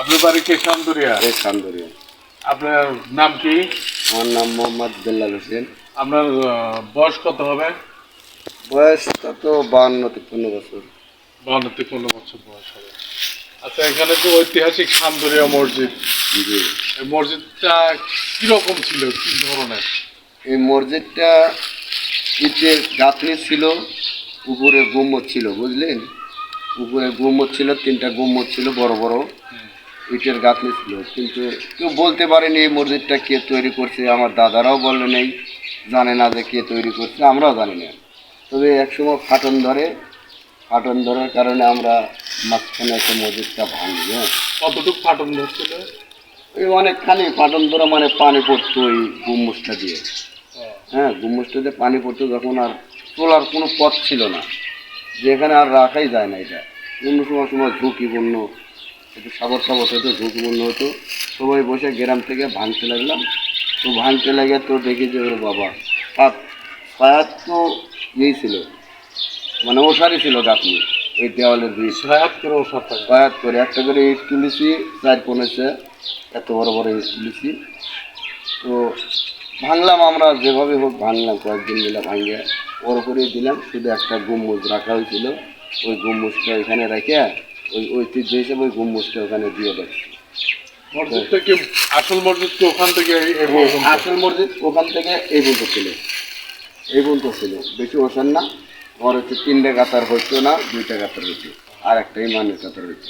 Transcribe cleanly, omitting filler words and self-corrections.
আপনার বাড়ি কে চান্দুরিয়া? এই চান্দুরিয়া। আপনার নাম কি? আমার নাম মোহাম্মদ বেল্লাল হোসেন। আপনার বয়স কত হবে? বয়স তো 52-53 বছর। 52-53 বছর বয়স হবে। আচ্ছা, এখানে তো ঐতিহাসিক চান্দুরিয়া মসজিদ। জি। এই মসজিদটা কিরকম ছিল, কি ধরনের? এই মসজিদটা ইটের গাঁথনি ছিল, উপরে গম্বুজ ছিল, বুঝলেন? উপরে গম্বুজ ছিল, 3টা গম্বুজ ছিল বড় বড়, ইটের গাঁথনি ছিল। কিন্তু কেউ বলতে পারেনি এই মসজিদটা কে তৈরি করছে। আমার দাদারাও বলে নেই, জানে না যে কে তৈরি করছে, আমরাও জানি না। তবে একসময় ফাটন ধরার কারণে আমরা মাঝখানে একটা মসজিদটা ভাঙি। হ্যাঁ, কতটুকু ফাটন ধরছিল? ওই অনেকখানি ফাটন ধরা, মানে পানি পড়তো ওই গম্বুজটা দিয়ে। হ্যাঁ, গম্বুজটা দিয়ে পানি পড়তো যখন, আর তোলার কোনো পথ ছিল না, যেখানে আর রাখাই যায় না। এটা অন্য সময় ঝুঁকিপূর্ণ, একটু সাবর হতো, ঝুঁকিপূর্ণ হতো। সবাই বসে গ্রাম থেকে ভাঙতে লাগলাম। তো ভাঙতে লাগে তো দেখি যে ওর বাবা পায়াত তো ইয়েই ছিল, মানে ওষারই ছিল গাঁথনি, ওই দেওয়ালের বীজ পায়াত করে একটা করে ইট তুলেছি, 4-5 এত বড় বড় ইট তুলেছি। তো ভাঙলাম, আমরা যেভাবে হোক ভাঙলাম, কয়েকদিন মিলে ভাঙে ওর উপরেই দিলাম। শুধু একটা গম্বুজ রাখা হয়েছিল, ওই গম্বুজটা ওইখানে রেখে ওই ঐতিহ্য হিসেবে ওই গম্বুজটা ওখানে দিয়ে দেখছি। মসজিদটা কি আসল মসজিদ কি ওখান থেকে আসল মসজিদ ওখান থেকে এই পর্যন্ত ছিল, বেশি ওষান না। ওর হচ্ছে 3টে গাতার হইতো না, 2টা গাতার হইতো, আর একটা ইমানের গাতার হইতো।